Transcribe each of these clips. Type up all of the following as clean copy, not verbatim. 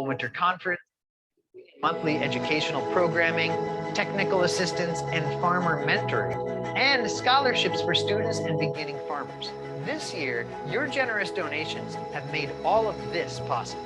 winter conference, monthly educational programming, technical assistance, and farmer mentoring, and scholarships for students and beginning farmers. This year, your generous donations have made all of this possible.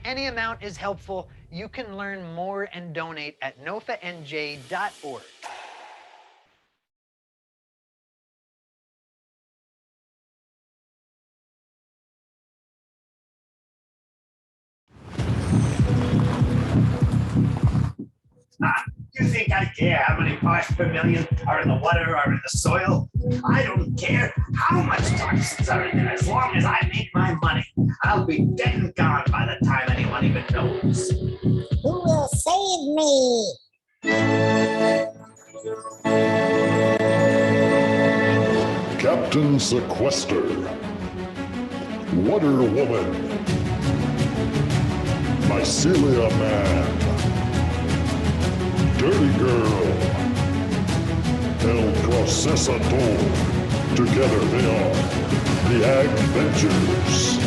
Any amount is helpful. You can learn more and donate at NOFA-NJ.org. You think I care how many parts per million are in the water or in the soil? I don't care how much toxins are in there as long as I make my money. I'll be dead and gone by the time anyone even knows. Who will save me? Captain Sequester, Water Woman, Mycelia Man, Dirty Girl, El Procesador. Together they are the Adventures.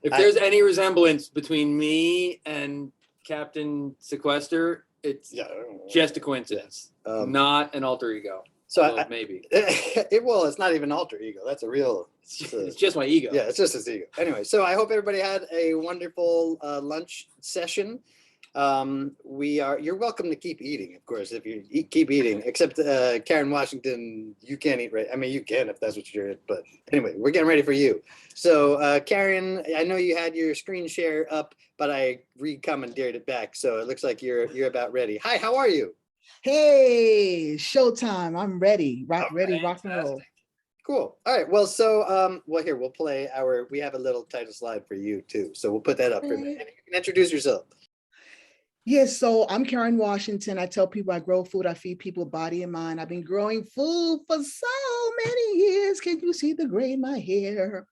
If there's any resemblance between me and Captain Sequester, it's just a coincidence, not an alter ego. So maybe. Well, it's not even alter ego. That's a real. It's just my ego. Yeah, it's just his ego. Anyway, so I hope everybody had a wonderful lunch session. You're welcome to keep eating, of course, if you keep eating, except Karen Washington, you can't eat right. I mean, you can if that's what you're, but anyway, we're getting ready for you. So Karen, I know you had your screen share up, but I re-commandeered it back. So it looks like you're about ready. Hi, how are you? Hey, showtime. I'm ready. Rock and roll. Cool. All right. Well, so here we'll play we have a little title slide for you too. So we'll put that up for a minute. You can introduce yourself. Yes, so I'm Karen Washington. I tell people I grow food, I feed people body and mind. I've been growing food for so many years. Can you see the gray in my hair?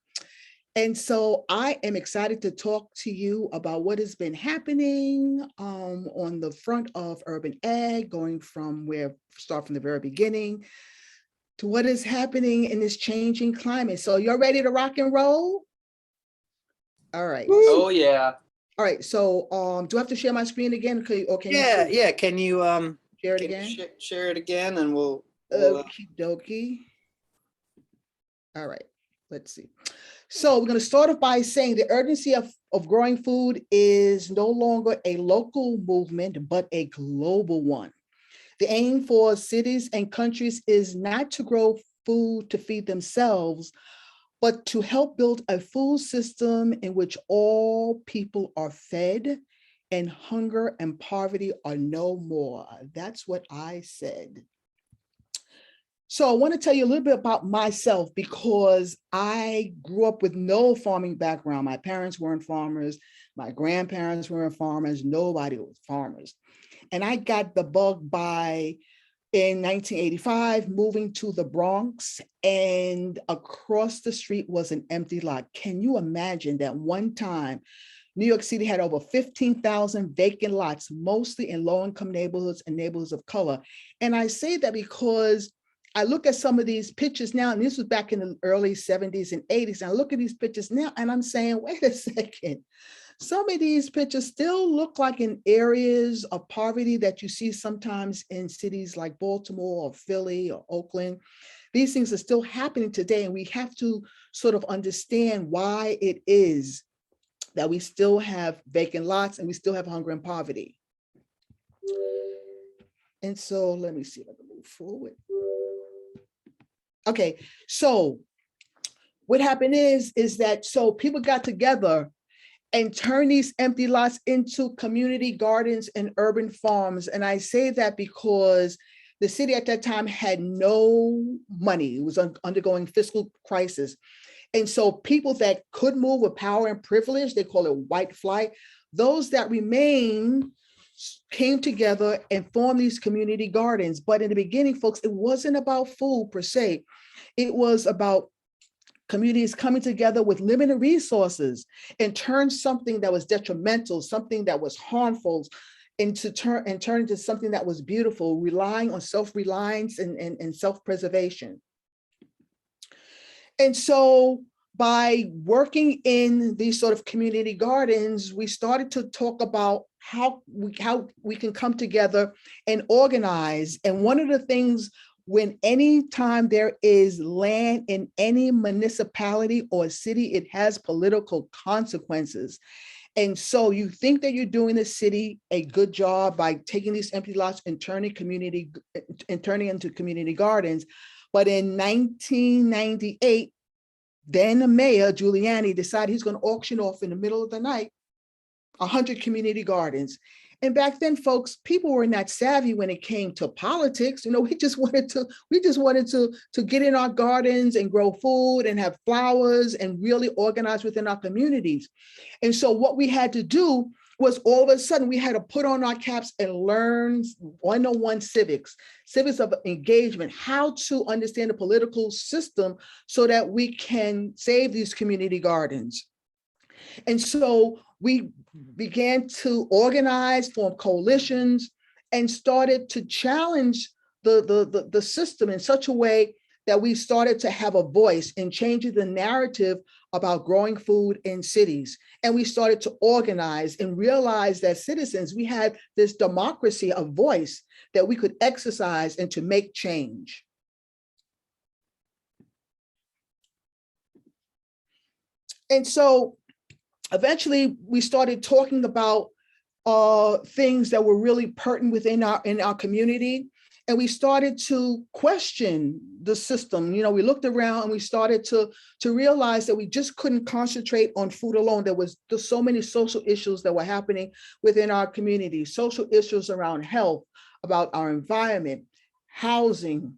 And so I am excited to talk to you about what has been happening on the front of urban ag, start from the very beginning to what is happening in this changing climate. So you're ready to rock and roll? All right. Oh yeah. All right, so do I have to share my screen again? Or can Yeah. Can you share it again? Share it again, and we'll Okie dokie. All right, let's see. So we're going to start off by saying the urgency of growing food is no longer a local movement, but a global one. The aim for cities and countries is not to grow food to feed themselves, but to help build a food system in which all people are fed and hunger and poverty are no more. That's what I said. So I want to tell you a little bit about myself because I grew up with no farming background. My parents weren't farmers. My grandparents weren't farmers. Nobody was farmers. And I got the bug in 1985, moving to the Bronx, and across the street was an empty lot. Can you imagine that one time New York City had over 15,000 vacant lots, mostly in low-income neighborhoods and neighborhoods of color? And I say that because I look at some of these pictures now, and this was back in the early 70s and 80s, and I look at these pictures now, and I'm saying, wait a second, some of these pictures still look like in areas of poverty that you see sometimes in cities like Baltimore or Philly or Oakland. These things are still happening today, and we have to sort of understand why it is that we still have vacant lots and we still have hunger and poverty. And so let me see if I can move forward. Okay, so what happened is that so people got together and turned these empty lots into community gardens and urban farms. And I say that because the city at that time had no money. It was undergoing fiscal crisis. And so people that could move with power and privilege, they call it white flight, those that remained came together and formed these community gardens. But in the beginning, folks, it wasn't about food per se. It was about communities coming together with limited resources and turn something that was detrimental, something that was harmful, turn into something that was beautiful, relying on self-reliance and self-preservation. And so by working in these sort of community gardens, we started to talk about how we can come together and organize. And one of the things, when any time there is land in any municipality or city, it has political consequences. And so you think that you're doing the city a good job by taking these empty lots and turning into community gardens. But in 1998, then the mayor, Giuliani, decided he's going to auction off in the middle of the night 100 community gardens. And back then, folks, people were not savvy when it came to politics. You know, we just wanted to get in our gardens and grow food and have flowers and really organize within our communities. And so what we had to do was all of a sudden we had to put on our caps and learn 101 civics of engagement, how to understand the political system so that we can save these community gardens. And so we began to organize, form coalitions, and started to challenge the system in such a way that we started to have a voice in changing the narrative about growing food in cities. And we started to organize and realize that citizens, we had this democracy of voice that we could exercise and to make change. And so eventually we started talking about things that were really pertinent within our community. And we started to question the system. You know, we looked around and we started to realize that we just couldn't concentrate on food alone. There was just so many social issues that were happening within our community, social issues around health, about our environment, housing,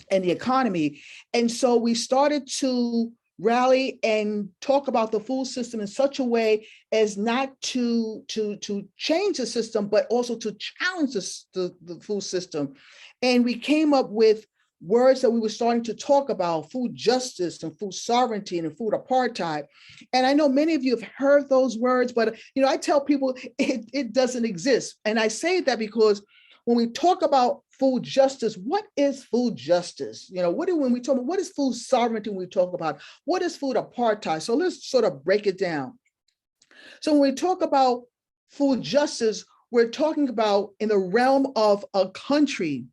and the economy. And so we started to rally and talk about the food system in such a way as not to change the system, but also to challenge the food system. And we came up with words that we were starting to talk about: food justice and food sovereignty and food apartheid. And I know many of you have heard those words, but I tell people it doesn't exist. And I say that because when we talk about food justice, what is food justice? When we talk about what is food sovereignty, when we talk about what is food apartheid? So let's sort of break it down. So when we talk about food justice, we're talking about in the realm of a country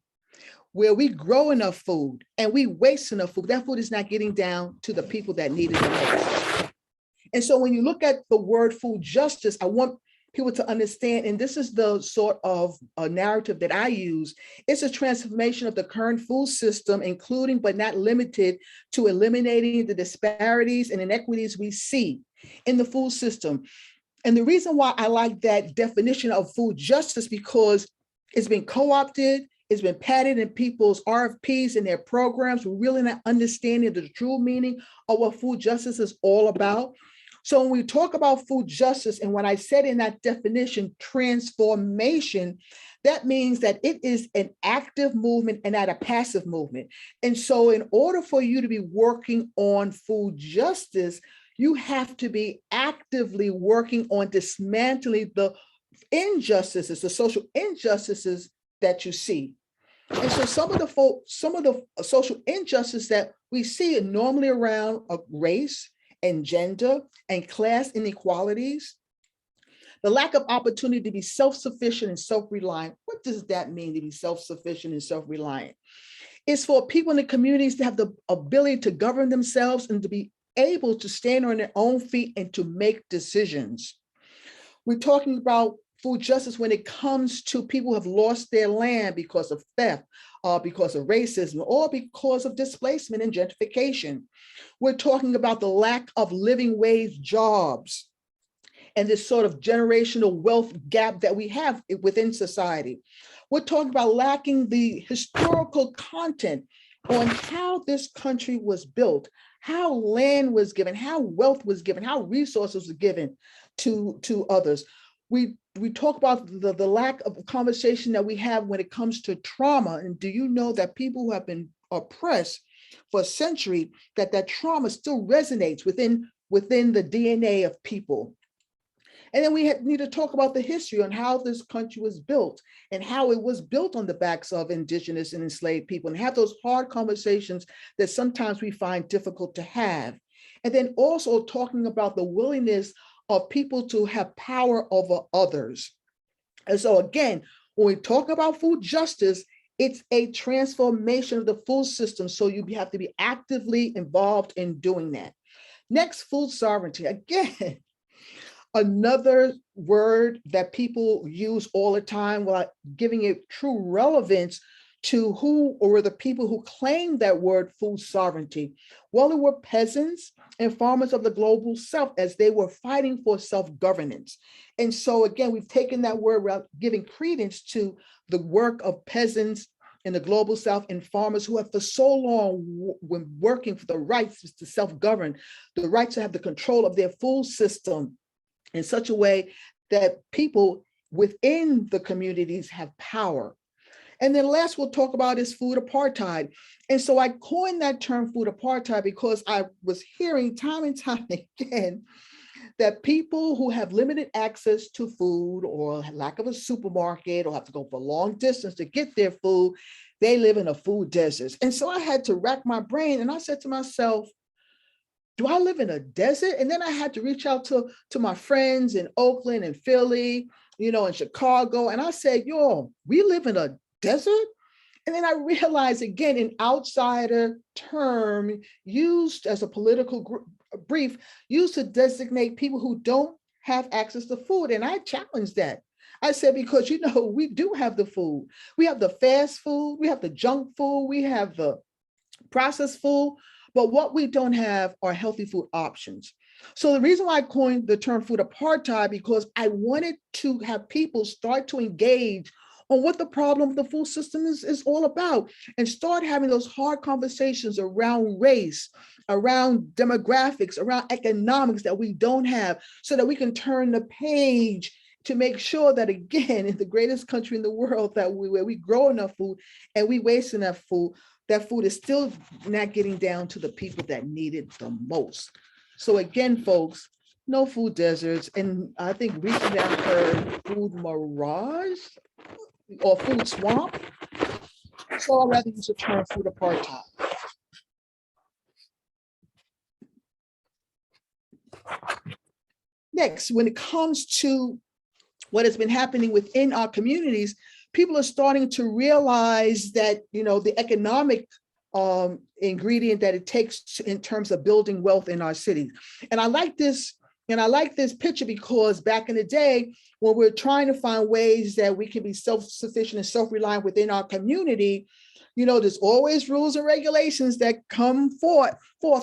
where we grow enough food and we waste enough food. That food is not getting down to the people that need it the most. And so when you look at the word food justice, I want people to understand, and this is the sort of a narrative that I use, it's a transformation of the current food system, including but not limited to eliminating the disparities and inequities we see in the food system. And the reason why I like that definition of food justice, because it's been co-opted, it's been padded in people's RFPs and their programs. We're really not understanding the true meaning of what food justice is all about. So when we talk about food justice, and when I said in that definition, transformation, that means that it is an active movement and not a passive movement. And so in order for you to be working on food justice, you have to be actively working on dismantling the injustices, the social injustices that you see. And so some of the social injustices that we see are normally around race and gender and class inequalities, the lack of opportunity to be self-sufficient and self-reliant. What does that mean, to be self-sufficient and self-reliant? It's for people in the communities to have the ability to govern themselves and to be able to stand on their own feet and to make decisions. We're talking about food justice when it comes to people who have lost their land because of theft, because of racism, or because of displacement and gentrification. We're talking about the lack of living wage jobs and this sort of generational wealth gap that we have within society. We're talking about lacking the historical content on how this country was built, how land was given, how wealth was given, how resources were given to others. We talk about the lack of conversation that we have when it comes to trauma. And do you know that people who have been oppressed for a century, that trauma still resonates within the DNA of people? And then we need to talk about the history on how this country was built and how it was built on the backs of indigenous and enslaved people, and have those hard conversations that sometimes we find difficult to have. And then also talking about the willingness of people to have power over others. And so again, when we talk about food justice, it's a transformation of the food system. So you have to be actively involved in doing that. Next, food sovereignty. Again, another word that people use all the time without giving it true relevance to who or the people who claim that word, food sovereignty. Well, it were peasants and farmers of the global south as they were fighting for self-governance. And so again, we've taken that word without giving credence to the work of peasants in the global south and farmers who have for so long been working for the rights to self-govern, the right to have the control of their food system in such a way that people within the communities have power. And then last we'll talk about is food apartheid. And so I coined that term food apartheid because I was hearing time and time again that people who have limited access to food or lack of a supermarket or have to go for a long distance to get their food, they live in a food desert. And so I had to rack my brain and I said to myself, do I live in a desert? And then I had to reach out to my friends in Oakland and Philly, in Chicago. And I said, yo, we live in a desert? And then I realized again, an outsider term used as a political brief, used to designate people who don't have access to food. And I challenged that. I said, because, we do have the food. We have the fast food, we have the junk food, we have the processed food, but what we don't have are healthy food options. So the reason why I coined the term food apartheid, because I wanted to have people start to engage on what the problem of the food system is all about and start having those hard conversations around race, around demographics, around economics that we don't have, so that we can turn the page to make sure that, again, in the greatest country in the world, that where we grow enough food and we waste enough food, that food is still not getting down to the people that need it the most. So again, folks, no food deserts. And I think recently I heard food mirage or food swamp. So I'd rather use the term food apartheid. Next, when it comes to what has been happening within our communities, people are starting to realize that, the economic ingredient that it takes in terms of building wealth in our cities. And I like this picture because back in the day, when we're trying to find ways that we can be self-sufficient and self-reliant within our community, there's always rules and regulations that come forth.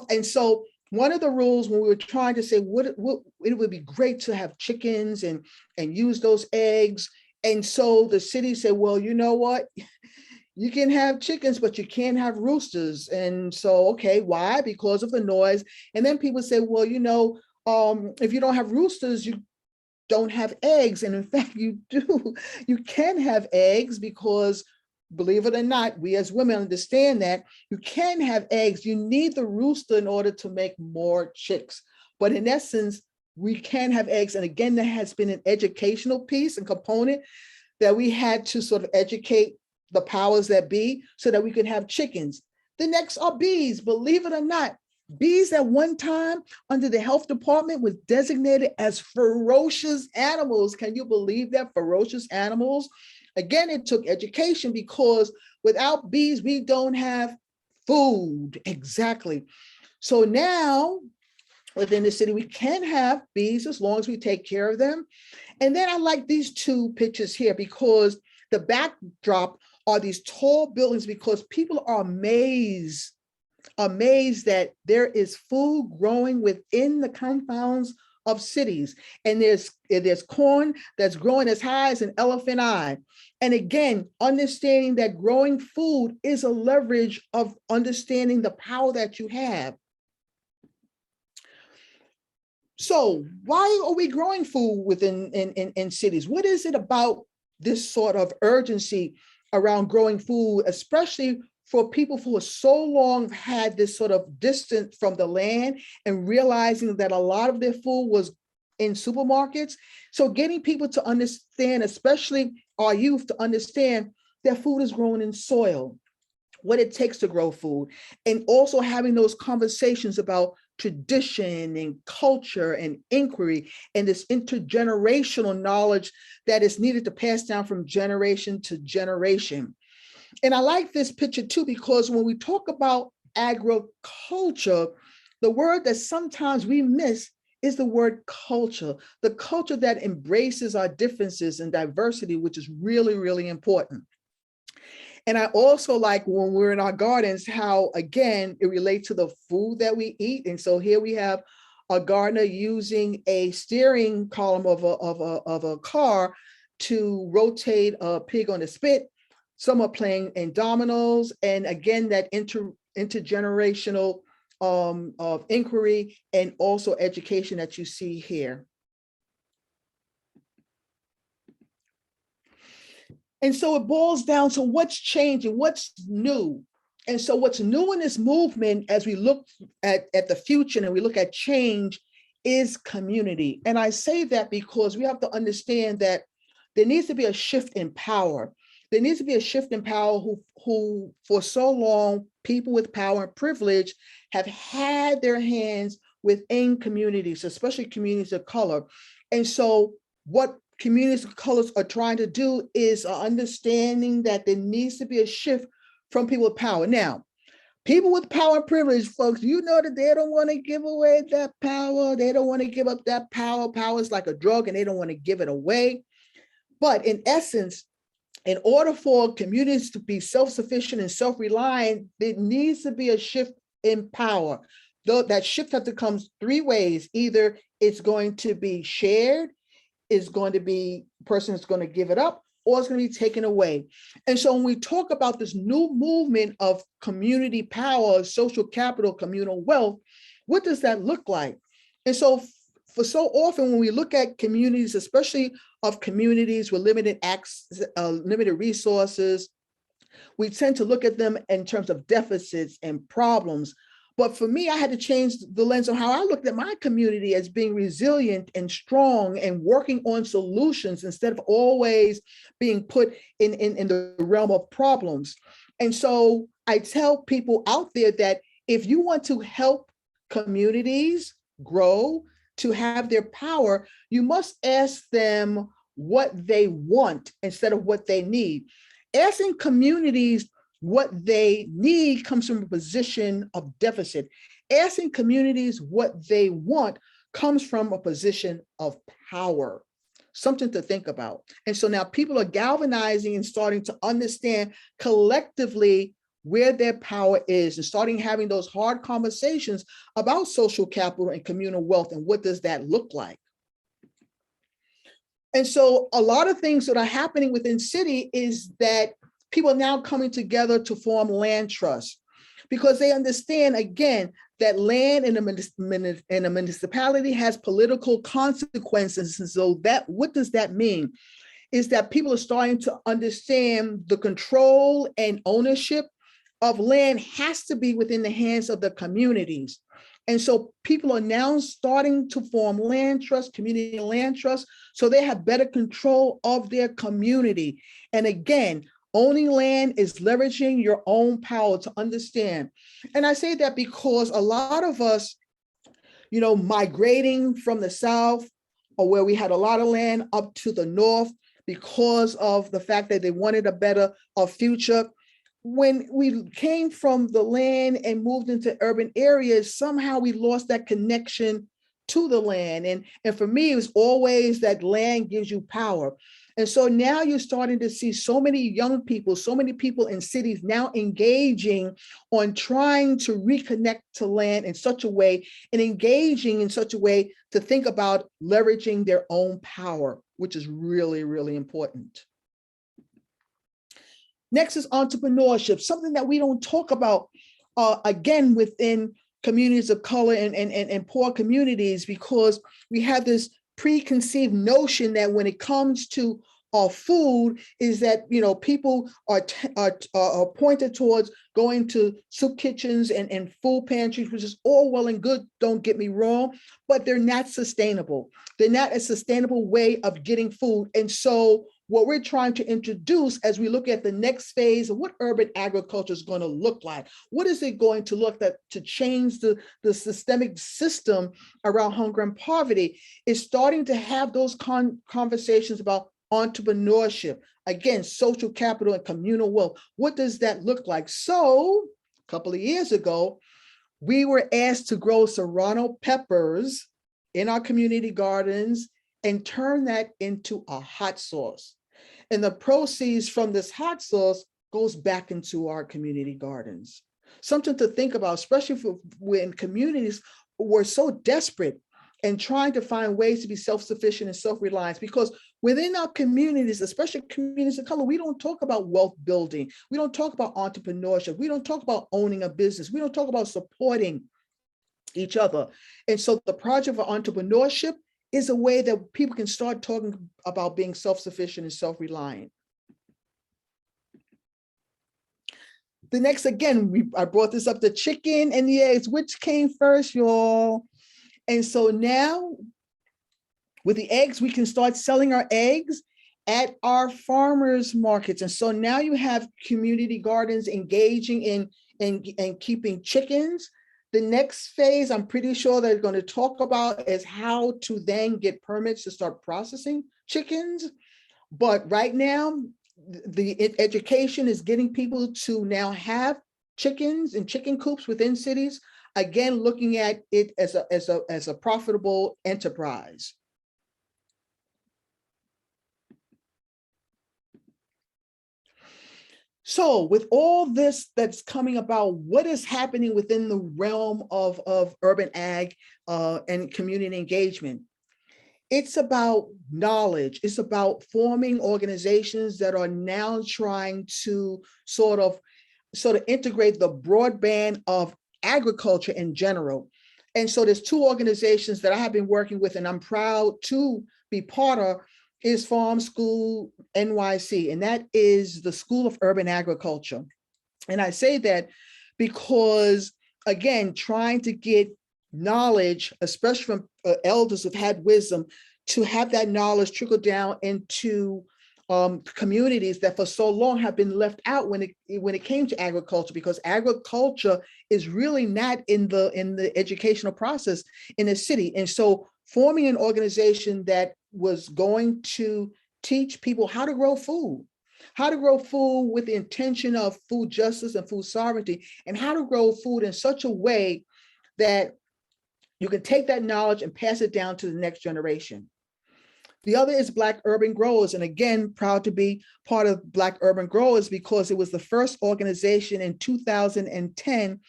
And so one of the rules when we were trying to say it would be great to have chickens and use those eggs. And so the city said, well, you know what? You can have chickens, but you can't have roosters. And so, okay, why? Because of the noise. And then people say, well, if you don't have roosters, you don't have eggs. And in fact, you do. You can have eggs because, believe it or not, we as women understand that you can have eggs. You need the rooster in order to make more chicks. But in essence, we can have eggs. And again, there has been an educational piece and component that we had to sort of educate the powers that be so that we could have chickens. The next are bees. Believe it or not, bees at one time under the health department was designated as ferocious animals. Can you believe that? Ferocious animals. Again, it took education because without bees, we don't have food. Exactly. So now within the city, we can have bees as long as we take care of them. And then I like these two pictures here because the backdrop are these tall buildings because people are amazed that there is food growing within the confounds of cities. And there's corn that's growing as high as an elephant eye. And again, understanding that growing food is a leverage of understanding the power that you have. So why are we growing food within in cities? What is it about this sort of urgency around growing food, especially for people who have so long had this sort of distance from the land and realizing that a lot of their food was in supermarkets? So getting people to understand, especially our youth, to understand that food is grown in soil, what it takes to grow food, and also having those conversations about tradition and culture and inquiry and this intergenerational knowledge that is needed to pass down from generation to generation. And I like this picture too, because when we talk about agriculture, the word that sometimes we miss is the word culture, the culture that embraces our differences and diversity, which is really, really important. And I also like when we're in our gardens, how, again, it relates to the food that we eat. And so here we have a gardener using a steering column of a car to rotate a pig on the spit. Some are playing in dominoes. And again, that intergenerational of inquiry and also education that you see here. And so it boils down to what's changing, what's new. And so what's new in this movement, as we look at the future and we look at change, is community. And I say that because we have to understand that there needs to be a shift in power. There needs to be a shift in power who for so long, people with power and privilege have had their hands within communities, especially communities of color. And so what communities of colors are trying to do is understanding that there needs to be a shift from people with power. Now, people with power and privilege, folks, you know that they don't want to give away that power. They don't want to give up that power. Power is like a drug and they don't want to give it away. But in essence, in order for communities to be self-sufficient and self-reliant, there needs to be a shift in power. Though that shift has to come three ways. Either it's going to be shared, is going to be person is going to give it up, or it's going to be taken away. And so when we talk about this new movement of community power, social capital, communal wealth, what does that look like? And so for so often when we look at communities, especially of communities with limited access, limited resources, we tend to look at them in terms of deficits and problems. But for me, I had to change the lens on how I looked at my community as being resilient and strong and working on solutions instead of always being put in the realm of problems. And so I tell people out there that if you want to help communities grow, to have their power, you must ask them what they want instead of what they need. Asking communities what they need comes from a position of deficit. Asking communities what they want comes from a position of power. Something to think about. And so now people are galvanizing and starting to understand collectively where their power is and starting having those hard conversations about social capital and communal wealth and what does that look like. And so a lot of things that are happening within city is that people are now coming together to form land trusts because they understand, again, that land in a municipality has political consequences. And so what does that mean? Is that people are starting to understand the control and ownership of land has to be within the hands of the communities. And so people are now starting to form land trusts, community land trusts, so they have better control of their community. And again, owning land is leveraging your own power to understand. And I say that because a lot of us, migrating from the South, or where we had a lot of land, up to the North, because of the fact that they wanted a better future. When we came from the land and moved into urban areas, somehow we lost that connection to the land. And for me, it was always that land gives you power. And so now you're starting to see so many young people, so many people in cities now engaging on trying to reconnect to land in such a way and engaging in such a way to think about leveraging their own power, which is really, really important. Next is entrepreneurship, something that we don't talk about, again, within communities of color and poor communities, because we have this preconceived notion that when it comes to food is that, people are pointed towards going to soup kitchens and food pantries, which is all well and good, don't get me wrong, but they're not sustainable. They're not a sustainable way of getting food. And so what we're trying to introduce as we look at the next phase of what urban agriculture is going to look like, what is it going to look like to change the systemic system around hunger and poverty, is starting to have those conversations about entrepreneurship, again, social capital and communal wealth. What does that look like? So a couple of years ago, we were asked to grow serrano peppers in our community gardens and turn that into a hot sauce. And the proceeds from this hot sauce goes back into our community gardens. Something to think about, especially when communities were so desperate and trying to find ways to be self-sufficient and self-reliant, because within our communities, especially communities of color, we don't talk about wealth building. We don't talk about entrepreneurship. We don't talk about owning a business. We don't talk about supporting each other. And so the project of entrepreneurship is a way that people can start talking about being self-sufficient and self-reliant. The next, again, I brought this up, the chicken and the eggs, which came first, y'all? And so now with the eggs, we can start selling our eggs at our farmers markets. And so now you have community gardens engaging in keeping chickens. The next phase, I'm pretty sure they're going to talk about is how to then get permits to start processing chickens. But right now, the education is getting people to now have chickens and chicken coops within cities. Again, looking at it as a profitable enterprise. So with all this that's coming about, what is happening within the realm of urban ag and community engagement? It's about knowledge. It's about forming organizations that are now trying to sort of integrate the broadband of agriculture in general. And so there's two organizations that I have been working with and I'm proud to be part of, is Farm School NYC, and that is the School of Urban Agriculture. And I say that because, again, trying to get knowledge, especially from elders who've had wisdom, to have that knowledge trickle down into communities that for so long have been left out when it came to agriculture, because agriculture is really not in the educational process in the city. And so forming an organization that was going to teach people how to grow food with the intention of food justice and food sovereignty, and how to grow food in such a way that you can take that knowledge and pass it down to the next generation. The other is Black Urban Growers. And again, proud to be part of Black Urban Growers because it was the first organization in 2010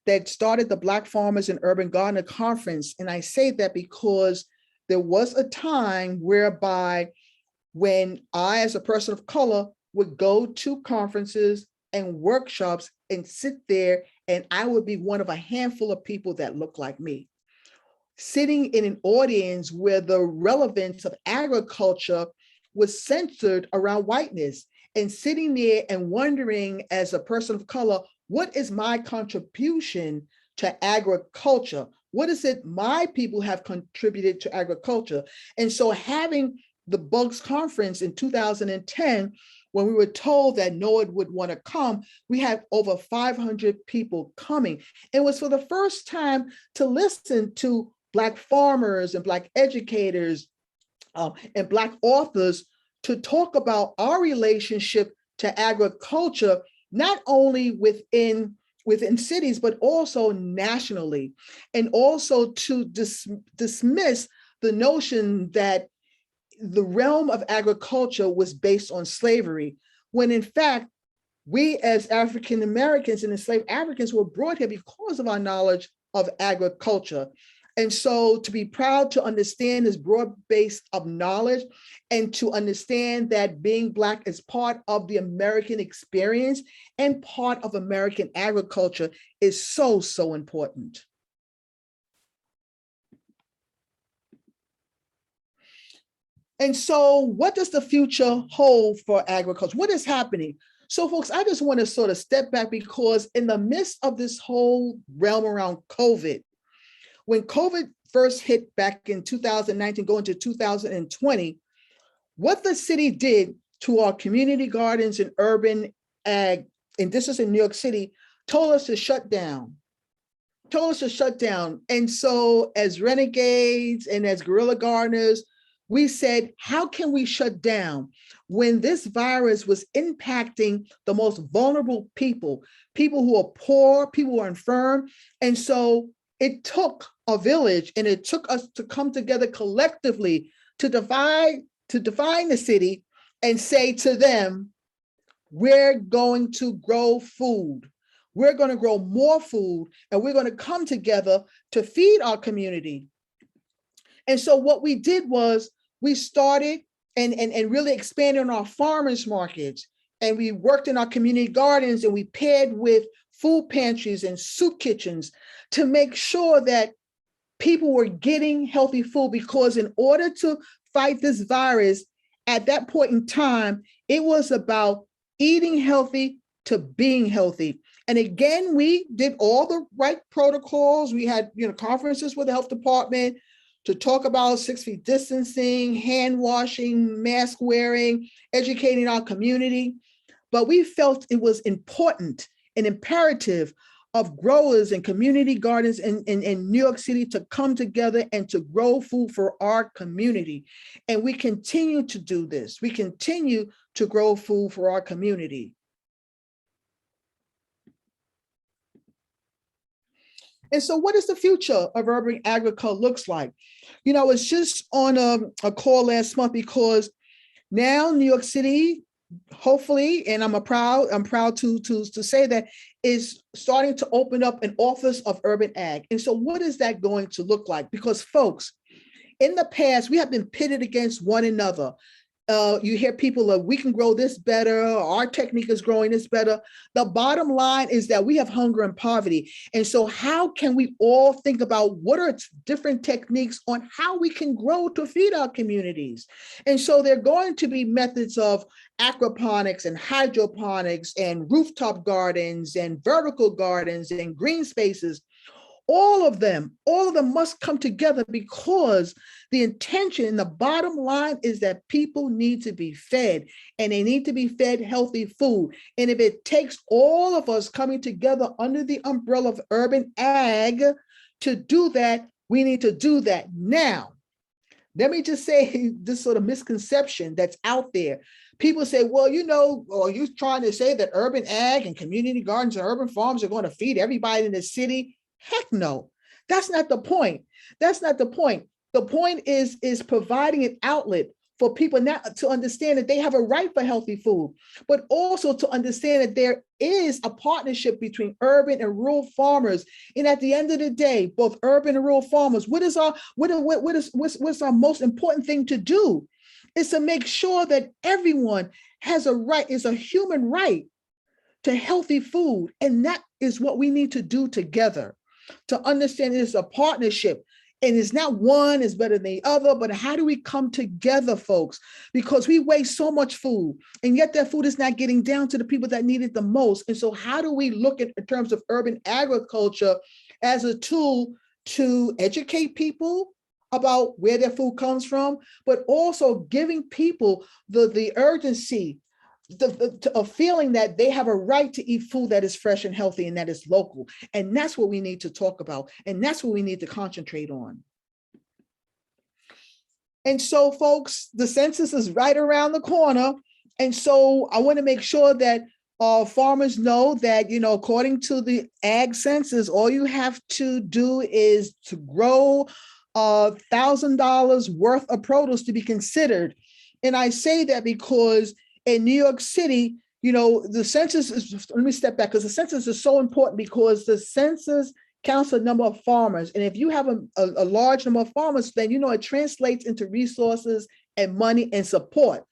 that started the Black Farmers and Urban Gardener Conference. And I say that because there was a time whereby when I, as a person of color, would go to conferences and workshops and sit there and I would be one of a handful of people that look like me. Sitting in an audience where the relevance of agriculture was centered around whiteness, and sitting there and wondering as a person of color, what is my contribution to agriculture? What is it my people have contributed to agriculture? And so having the Bugs Conference in 2010, when we were told that NOAA would want to come, we had over 500 people coming. It was for the first time to listen to Black farmers and Black educators and Black authors to talk about our relationship to agriculture, not only within cities, but also nationally, and also to dismiss the notion that the realm of agriculture was based on slavery, when in fact, we as African Americans and enslaved Africans were brought here because of our knowledge of agriculture. And so to be proud to understand this broad base of knowledge and to understand that being Black is part of the American experience and part of American agriculture is so, so important. And so what does the future hold for agriculture? What is happening? So folks, I just want to sort of step back, because in the midst of this whole realm around COVID, when COVID first hit back in 2019, going to 2020, what the city did to our community gardens and urban ag, and this is in New York City, told us to shut down. And so as renegades and as guerrilla gardeners, we said, how can we shut down when this virus was impacting the most vulnerable people who are poor, people who are infirm? And so it took a village, and it took us to come together collectively to define the city and say to them, we're going to grow food. We're going to grow more food, and we're going to come together to feed our community. And so what we did was we started and really expanded on our farmers markets, and we worked in our community gardens, and we paired with food pantries and soup kitchens to make sure that people were getting healthy food, because in order to fight this virus, at that point in time, it was about eating healthy to being healthy. And again, we did all the right protocols. We had conferences with the health department to talk about 6 feet distancing, hand washing, mask wearing, educating our community. But we felt it was important and imperative of growers and community gardens in New York City to come together and to grow food for our community. And we continue to do this. We continue to grow food for our community. And so what is the future of urban agriculture looks like? I was just on a call last month, because now New York City, hopefully, and I'm proud to say that, is starting to open up an office of urban ag. And so what is that going to look like? Because folks, in the past, we have been pitted against one another. You hear people of, we can grow this better, our technique is growing this better. The bottom line is that we have hunger and poverty. And so how can we all think about what are different techniques on how we can grow to feed our communities? And so there are going to be methods of aquaponics and hydroponics and rooftop gardens and vertical gardens and green spaces. All of them must come together, because the intention and the bottom line is that people need to be fed, and they need to be fed healthy food. And if it takes all of us coming together under the umbrella of urban ag to do that, we need to do that now. Let me just say this sort of misconception that's out there. People say, well, are you trying to say that urban ag and community gardens and urban farms are going to feed everybody in the city? Heck no, that's not the point. That's not the point. The point is providing an outlet for people not to understand that they have a right for healthy food, but also to understand that there is a partnership between urban and rural farmers. And at the end of the day, both urban and rural farmers, what's our most important thing to do? Is to make sure that everyone has a right, is a human right to healthy food. And that is what we need to do together, to understand it's a partnership. And it's not one is better than the other, but how do we come together, folks? Because we waste so much food, and yet that food is not getting down to the people that need it the most. And so how do we look at in terms of urban agriculture as a tool to educate people about where their food comes from, but also giving people the urgency, a feeling that they have a right to eat food that is fresh and healthy and that is local. And that's what we need to talk about. And that's what we need to concentrate on. And so, folks, the census is right around the corner. And so I want to make sure that farmers know that, according to the ag census, all you have to do is to grow $1,000 worth of produce to be considered. And I say that because in New York City, the census is, let me step back, because the census is so important, because the census counts the number of farmers. And if you have a large number of farmers, then, it translates into resources and money and support.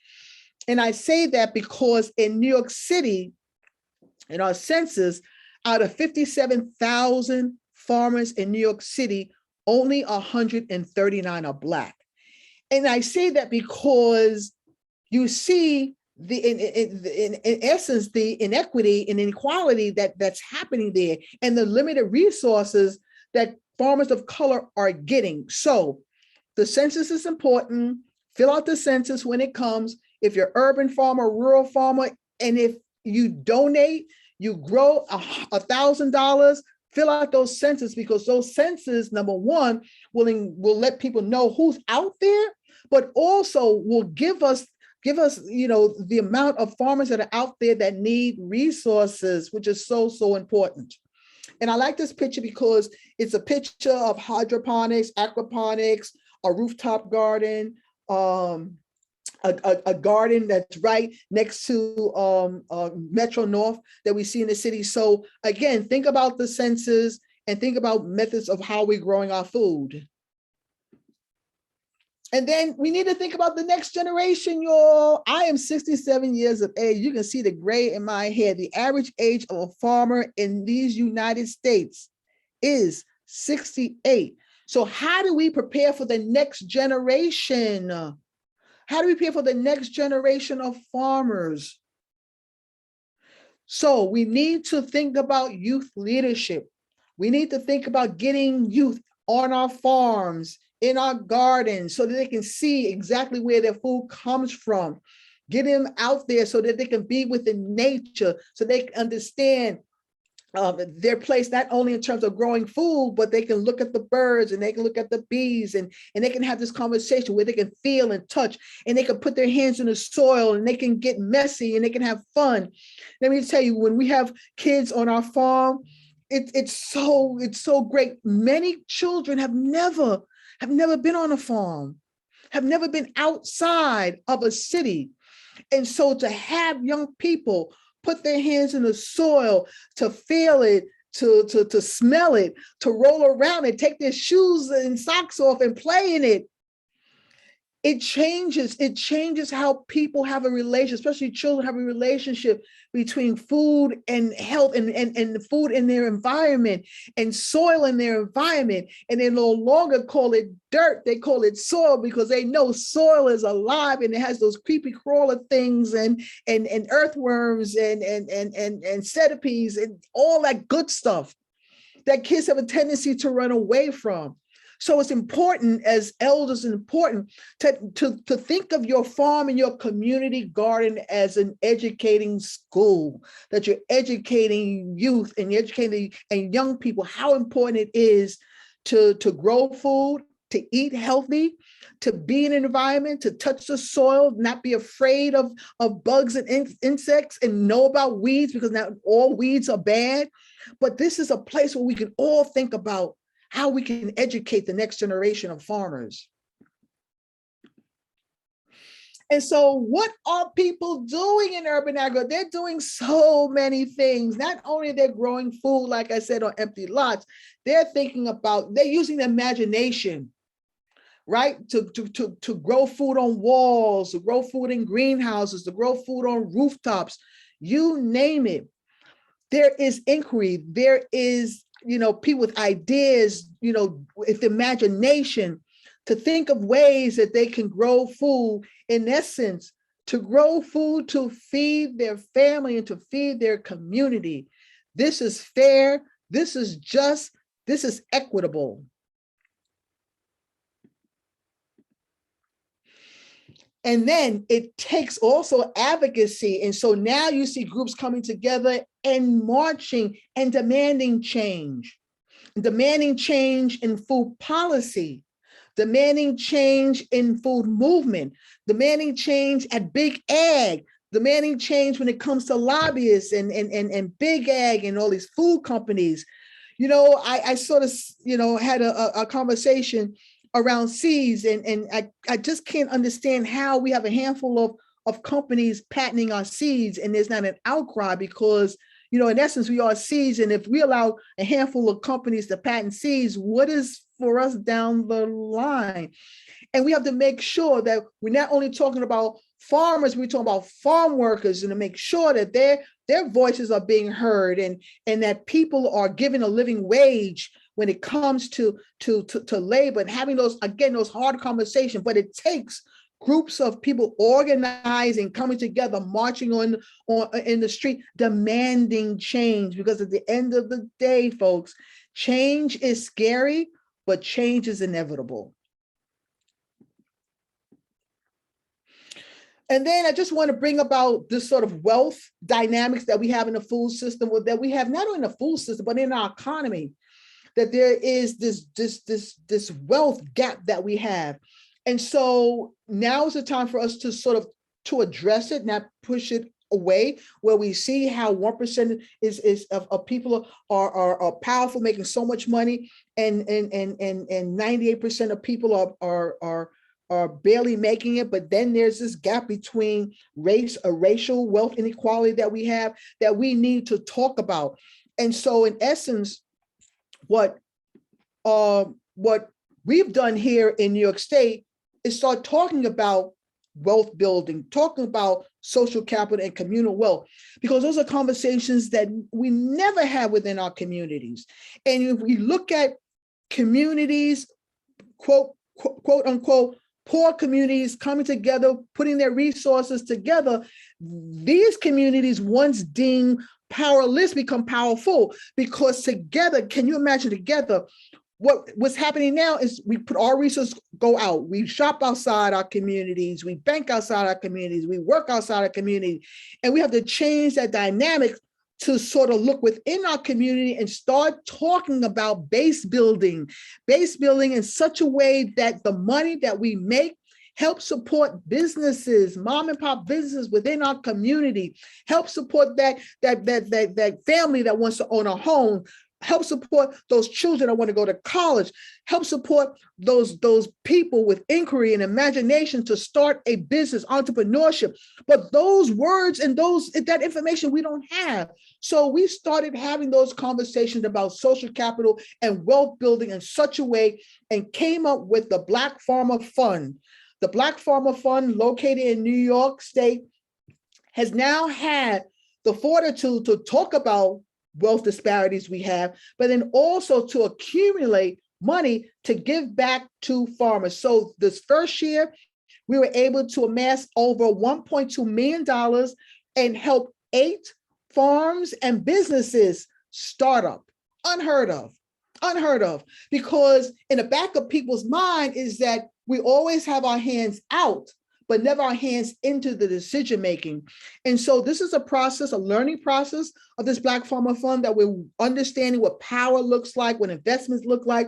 And I say that because in New York City, in our census, out of 57,000 farmers in New York City, only 139 are Black. And I say that because you see in essence, the inequity and inequality that's happening there, and the limited resources that farmers of color are getting. So the census is important. Fill out the census when it comes. If you're urban farmer, rural farmer, and if you donate, you grow $1,000, fill out those census, because those census, number one, will let people know who's out there, but also will give us the amount of farmers that are out there that need resources, which is so, so important. And I like this picture because it's a picture of hydroponics, aquaponics, a rooftop garden, a garden that's right next to Metro North that we see in the city. So again, think about the census and think about methods of how we're growing our food. And then we need to think about the next generation, y'all. I am 67 years of age. You can see the gray in my hair. The average age of a farmer in these United States is 68. So how do we prepare for the next generation? How do we prepare for the next generation of farmers? So we need to think about youth leadership. We need to think about getting youth on our farms, in our gardens, so that they can see exactly where their food comes from. Get them out there so that they can be within nature, so they can understand their place, not only in terms of growing food, but they can look at the birds and they can look at the bees, and they can have this conversation where they can feel and touch, and they can put their hands in the soil, and they can get messy, and they can have fun. Let me tell you, when we have kids on our farm, it's so great. Many children have never been on a farm, have never been outside of a city. And so to have young people put their hands in the soil, to feel it, to smell it, to roll around it, take their shoes and socks off and play in it, it changes how people have a relationship, especially children have a relationship between food and health, and food in their environment and soil in their environment. And they no longer call it dirt, they call it soil, because they know soil is alive and it has those creepy crawler things and earthworms and centipedes and all that good stuff that kids have a tendency to run away from. So it's important, as elders, important to think of your farm and your community garden as an educating school, that you're educating youth and you're educating and young people how important it is to grow food, to eat healthy, to be in an environment, to touch the soil, not be afraid of bugs and insects, and know about weeds, because not all weeds are bad. But this is a place where we can all think about how we can educate the next generation of farmers. And so what are people doing in urban agro? They're doing so many things. Not only they're growing food, like I said, on empty lots, they're using the imagination, right? To grow food on walls, to grow food in greenhouses, to grow food on rooftops, you name it. there is inquiry, there is, people with ideas, with imagination to think of ways that they can grow food, in essence, to grow food to feed their family and to feed their community. This is fair, this is just, this is equitable. And then it takes also advocacy. And so now you see groups coming together and marching and demanding change in food policy, demanding change in food movement, demanding change at big ag, demanding change when it comes to lobbyists and big ag and all these food companies. I sort of, had a conversation around seeds, and I just can't understand how we have a handful of companies patenting our seeds and there's not an outcry, because in essence we are seeds, and if we allow a handful of companies to patent seeds, what is for us down the line? And we have to make sure that we're not only talking about farmers, we're talking about farm workers, and to make sure that their voices are being heard, and that people are given a living wage when it comes to labor, and having those hard conversations. But it takes groups of people organizing, coming together, marching on in the street, demanding change. Because at the end of the day, folks, change is scary, but change is inevitable. And then I just want to bring about this sort of wealth dynamics that we have in the food system, that we have not only in the food system, but in our economy, that there is this wealth gap that we have. And so now is the time for us to sort of to address it, not push it away, where we see how 1% of people are powerful, making so much money, and 98% of people are barely making it. But then there's this gap between racial wealth inequality that we have, that we need to talk about. And so in essence, what we've done here in New York State is start talking about wealth building, talking about social capital and communal wealth, because those are conversations that we never have within our communities. And if we look at communities, quote unquote, poor communities coming together, putting their resources together, these communities once deemed powerless become powerful, because together, can you imagine together? What's happening now is we put our resources, go out, we shop outside our communities, we bank outside our communities, we work outside our community, and we have to change that dynamic to sort of look within our community and start talking about base building in such a way that the money that we make help support businesses, mom and pop businesses within our community, help support that family that wants to own a home, help support those children that want to go to college, help support those people with inquiry and imagination to start a business, entrepreneurship. But those words and that information we don't have. So we started having those conversations about social capital and wealth building in such a way, and came up with the Black Farmer Fund. The Black Farmer Fund, located in New York State, has now had the fortitude to talk about wealth disparities we have, but then also to accumulate money to give back to farmers. So this first year, we were able to amass over $1.2 million and help 8 farms and businesses start up. Unheard of, because in the back of people's mind is that we always have our hands out, but never our hands into the decision making. And so this is a process, a learning process of this Black Farmer Fund, that we're understanding what power looks like, what investments look like.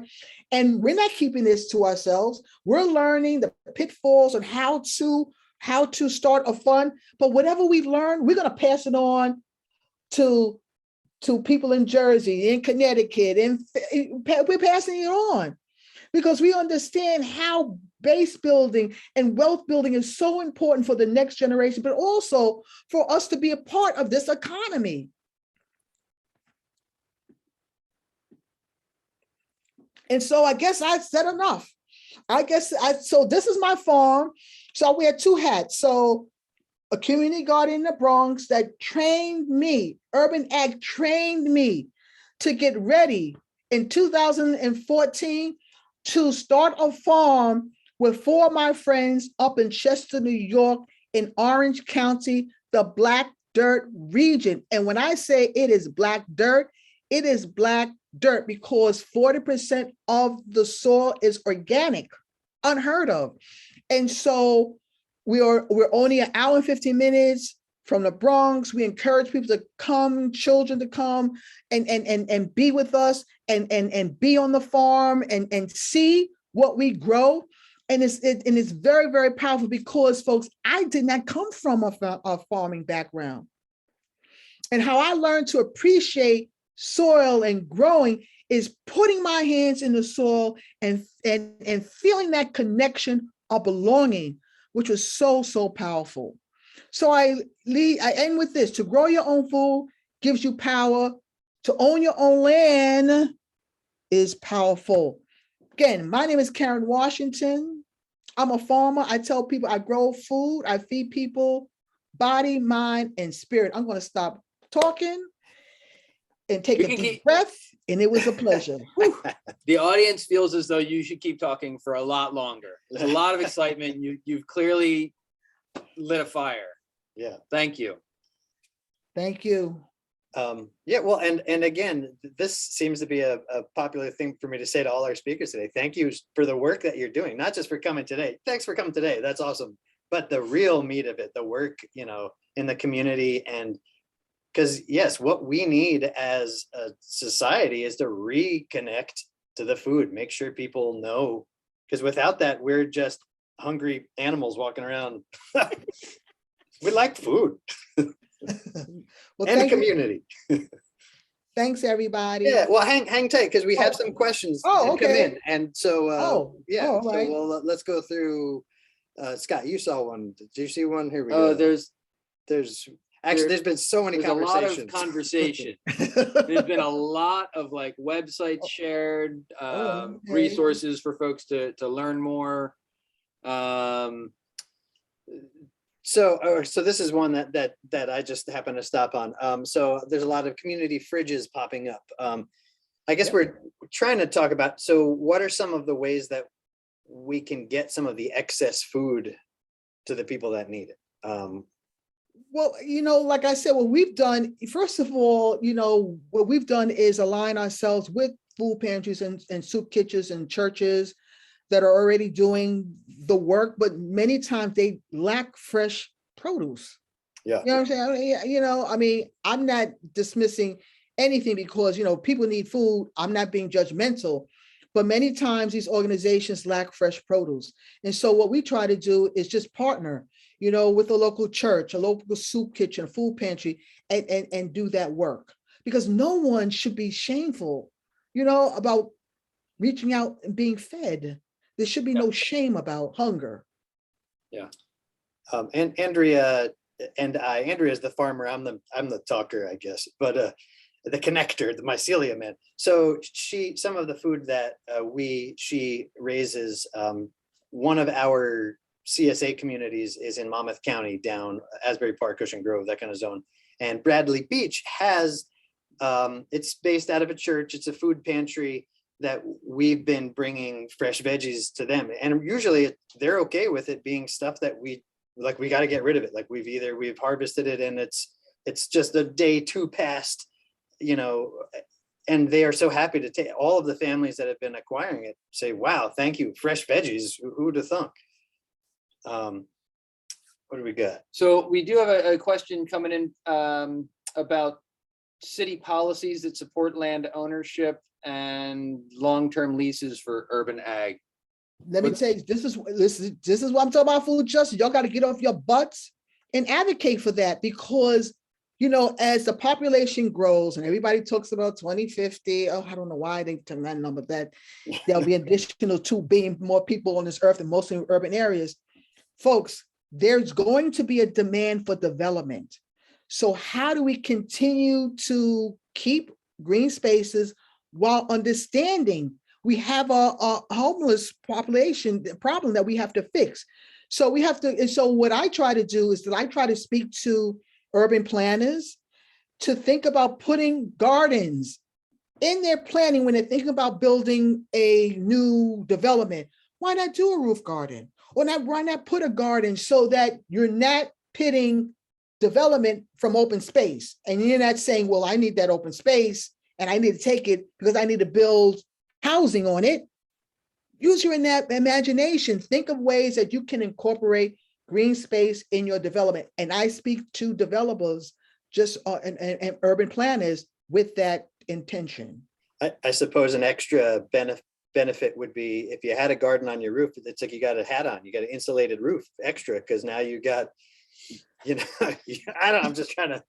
And we're not keeping this to ourselves. We're learning the pitfalls on how to start a fund. But whatever we learn, we're going to pass it on to people in Jersey, in Connecticut, and we're passing it on, because we understand how base building and wealth building is so important for the next generation, but also for us to be a part of this economy. And so I guess I said enough. So this is my farm. So I wear 2 hats. So a community garden in the Bronx that trained me, Urban Ag trained me to get ready in 2014 to start a farm with 4 of my friends up in Chester, New York, in Orange County, the Black Dirt region. And when I say it is black dirt, it is black dirt because 40% of the soil is organic, unheard of. And so we're only an hour and 15 minutes from the Bronx. We encourage people to come, children to come and be with us and be on the farm and see what we grow. And it's very, very powerful because, folks, I did not come from a farming background. And how I learned to appreciate soil and growing is putting my hands in the soil and feeling that connection of belonging, which was so, so powerful. So I end with this: to grow your own food gives you power. To own your own land is powerful. Again, my name is Karen Washington. I'm a farmer. I tell people I grow food. I feed people, body, mind, and spirit. I'm going to stop talking and take a deep breath. And it was a pleasure. The audience feels as though you should keep talking for a lot longer. There's a lot of excitement. You've clearly lit a fire. Yeah. Thank you. Thank you. Yeah, well, and again, this seems to be a popular thing for me to say to all our speakers today. Thank you for the work that you're doing, not just for coming today. Thanks for coming today. That's awesome. But the real meat of it, the work, in the community, and because yes, what we need as a society is to reconnect to the food, make sure people know, because without that, we're just hungry animals walking around. We like food. Well, and community. Thanks, everybody. Yeah, well, hang tight because we have some questions that come in, and so right. so let's go through. Scott, you saw one. Did you see one? Here we go. There's been so many conversations. A lot of conversation. There's been a lot of like websites shared, resources for folks to learn more. So this is one that I just happened to stop on. So there's a lot of community fridges popping up. I guess we're trying to talk about, so what are some of the ways that we can get some of the excess food to the people that need it? Well, like I said, what we've done, first of all, what we've done is align ourselves with food pantries and soup kitchens and churches that are already doing the work, but many times they lack fresh produce. Yeah. You know what I'm saying? I'm not dismissing anything because, people need food. I'm not being judgmental, but many times these organizations lack fresh produce. And so what we try to do is just partner, with a local church, a local soup kitchen, a food pantry, and do that work. Because no one should be shameful, about reaching out and being fed. There should be no shame about hunger. Yeah. And Andrea is the farmer. I'm the talker, I guess, but the connector, the mycelia man. So some of the food that she raises, one of our CSA communities is in Monmouth County, down Asbury Park, Ocean Grove, that kind of zone. And Bradley Beach has, it's based out of a church. It's a food pantry that we've been bringing fresh veggies to them. And usually they're okay with it being stuff that we got to get rid of it. Like we've harvested it and it's just a day too past, and they are so happy to take. All of the families that have been acquiring it say, wow, thank you, fresh veggies, who would have thunk? What do we got? So we do have a question coming in about city policies that support land ownership and long-term leases for urban ag. Let me tell you, this is what I'm talking about, food justice. Y'all got to get off your butts and advocate for that, because as the population grows and everybody talks about 2050, I don't know why they took that number, that there'll be an additional 2 billion more people on this earth, and mostly in urban areas. Folks, there's going to be a demand for development. So how do we continue to keep green spaces while understanding we have a homeless population problem that we have to fix? So we have to, and so what I try to do is that I try to speak to urban planners to think about putting gardens in their planning when they're thinking about building a new development. Why not do a roof garden? Or not, why not put a garden so that you're not pitting development from open space? And you're not saying, well, I need that open space and I need to take it because I need to build housing on it. Use your imagination. Think of ways that you can incorporate green space in your development. And I speak to developers just and urban planners with that intention. I suppose an extra benefit would be if you had a garden on your roof, it's like you got a hat on, you got an insulated roof extra, because now you got, you know, I'm just trying to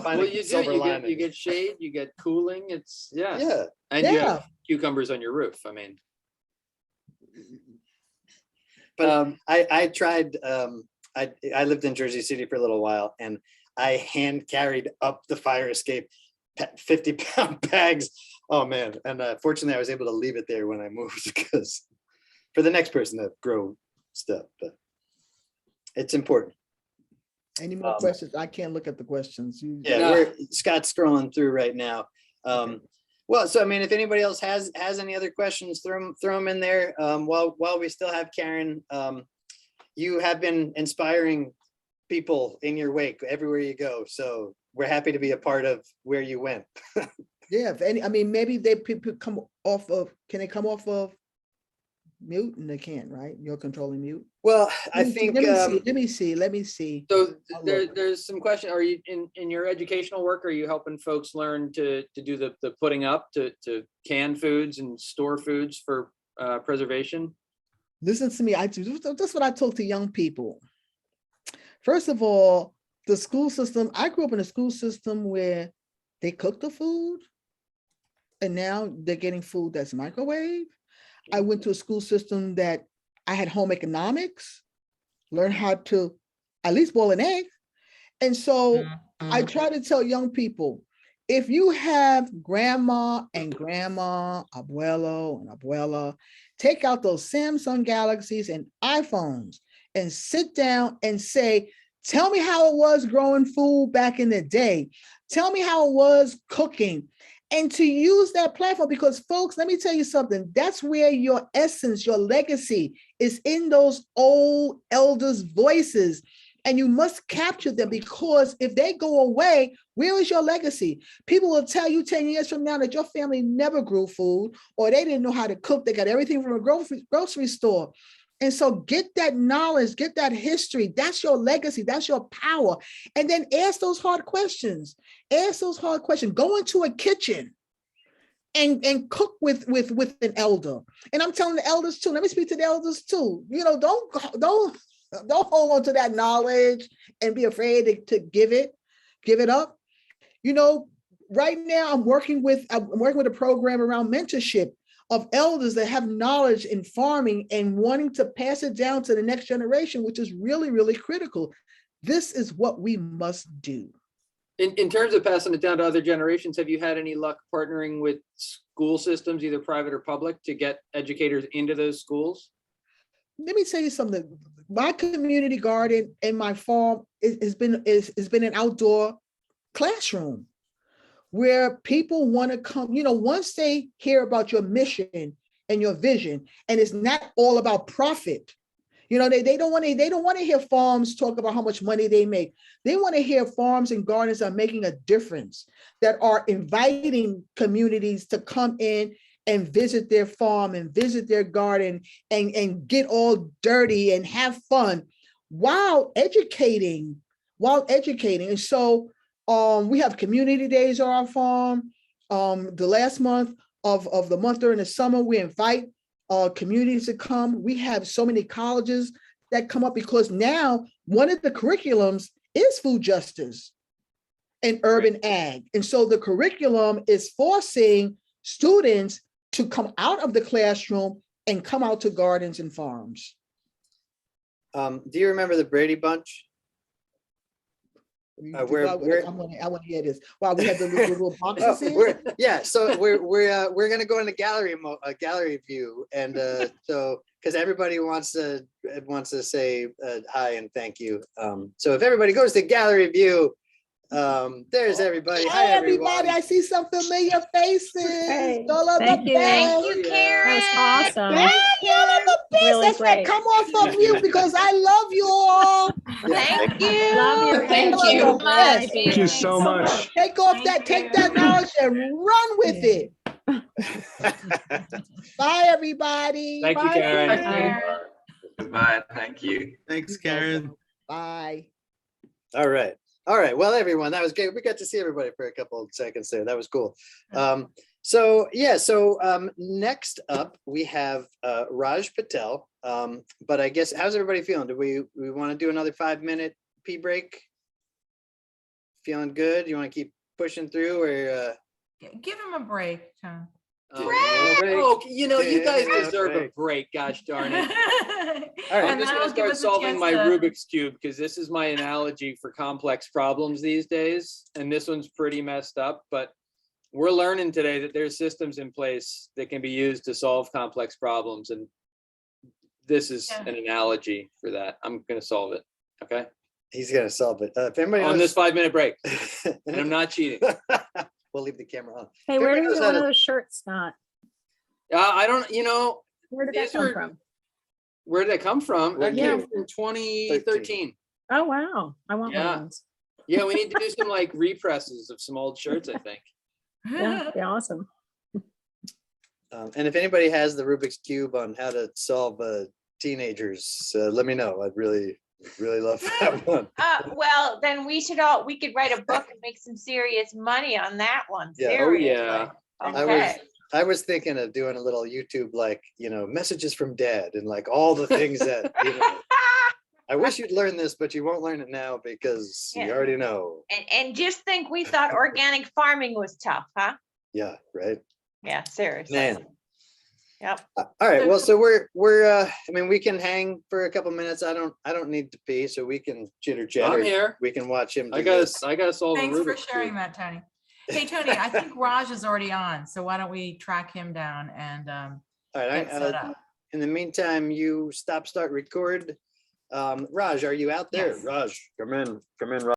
find Well, a silver lining. you get shade, you get cooling. It's Yeah. And you have cucumbers on your roof. I mean, But I tried, I lived in Jersey City for a little while, and I hand carried up the fire escape 50-pound bags. Oh man. And fortunately I was able to leave it there when I moved, because for the next person to grow stuff, but it's important. Any more questions? I can't look at the questions. Scott's scrolling through right now. Well, so I mean, if anybody else has any other questions, throw them in there. While we still have Karen, you have been inspiring people in your wake everywhere you go. So we're happy to be a part of where you went. Yeah, if any, I mean, maybe people come off of, can they come off of mute? And they can't, right? You're controlling mute. Well, I think. Let me see. So there's some question. Are you in your educational work? Are you helping folks learn to do the putting up to can foods and store foods for preservation? Listen to me. That's what I talk to young people. First of all, the school system. I grew up in a school system where they cook the food, and now they're getting food that's microwave. I went to a school system that I had home economics, learned how to at least boil an egg. And so I try to tell young people, if you have grandma, abuelo and abuela, take out those Samsung Galaxies and iPhones and sit down and say, tell me how it was growing food back in the day. Tell me how it was cooking. And to use that platform, because folks, let me tell you something, that's where your essence, your legacy is, in those old elders' voices. And you must capture them, because if they go away, where is your legacy? People will tell you 10 years from now that your family never grew food, or they didn't know how to cook. They got everything from a grocery store. And so get that knowledge, get that history. That's your legacy. That's your power. And then ask those hard questions. Ask those hard questions. Go into a kitchen and cook with an elder. And I'm telling the elders too. Let me speak to the elders too. You know, don't hold on to that knowledge and be afraid to give it up. You know, right now I'm working with a program around mentorship of elders that have knowledge in farming and wanting to pass it down to the next generation, which is really, really critical. This is what we must do. In terms of passing it down to other generations, have you had any luck partnering with school systems, either private or public, to get educators into those schools? Let me tell you something. My community garden and my farm has been an outdoor classroom where people want to come, you know, once they hear about your mission and your vision, and it's not all about profit. You know, they don't want to hear farms talk about how much money they make. They want to hear farms and gardens are making a difference, that are inviting communities to come in and visit their farm and visit their garden and get all dirty and have fun while educating. And so we have community days on our farm. The last month of the month during the summer, we invite communities to come. We have so many colleges that come up, because now one of the curriculums is food justice and urban ag. And so the curriculum is forcing students to come out of the classroom and come out to gardens and farms. Do you remember the Brady Bunch? we're- I want to hear this. Wow, we have the little Oh, boxes here. yeah, so we're gonna go into gallery view, and so because everybody wants to say hi and thank you. So if everybody goes to gallery view, there's everybody. Hi, Hi, everybody. everyone. I see some familiar faces. Hey, All of thank the you. best. Thank you, Yeah. Karen. That's awesome. Hey, y'all are the best. Really That's right. great. Come off of mute because I love you all. Thank you. Love you. Thank Y'all are you. the Much. best. Thank you so much. Take that knowledge and run with it. Bye, everybody. Thank you, Bye, Karen. Goodbye. Thank you. Thanks, Karen. Bye. All right. All right. Well, everyone, that was great. We got to see everybody for a couple of seconds there. That was cool. So next up we have Raj Patel. But I guess, how's everybody feeling? Do we want to do another 5-minute pee break? Feeling good? You want to keep pushing through, or Give him a break, Tom. Oh, you know, you guys Yeah, deserve a break. break, gosh darn it. All right. I'm just gonna start solving my Rubik's Cube because this is my analogy for complex problems these days. And this one's pretty messed up, but we're learning today that there's systems in place that can be used to solve complex problems. And this is an analogy for that. I'm gonna solve it, okay? He's gonna solve it. If anybody On knows, this 5-minute break, and I'm not cheating. we'll leave the camera on. Hey, where did Everybody you knows get how one of to- those shirts, Scott? I don't, you know, Where did that These come are- from? where did that come from? That Yeah. came from 2013. Oh, wow. I want one Yeah. of those. Yeah, we need to do some like represses of some old shirts, I think. Yeah, that'd be awesome. And if anybody has the Rubik's Cube on how to solve teenagers, let me know. I'd really love that one. Well, then we could write a book and make some serious money on that one. Yeah. Oh, Seriously. yeah. Okay. I was thinking of doing a little YouTube, like, messages from dad and like all the things that, I wish you'd learn this, but you won't learn it now because you Yeah. already know. And just think, we thought organic farming was tough, huh? Yeah, right. Yeah, seriously. Man. Yep. All right. Well, so we can hang for a couple minutes. I don't need to pee, so we can chitter chatter. I'm here. We can watch him. I do gotta this. solve a Thanks for Rubik's sharing Cube. that, Tony. Hey, Tony, I think Raj is already on, so why don't we track him down and All right. get set up? In the meantime, you start record. Raj, are you out there? Yes. Raj, come in, Raj.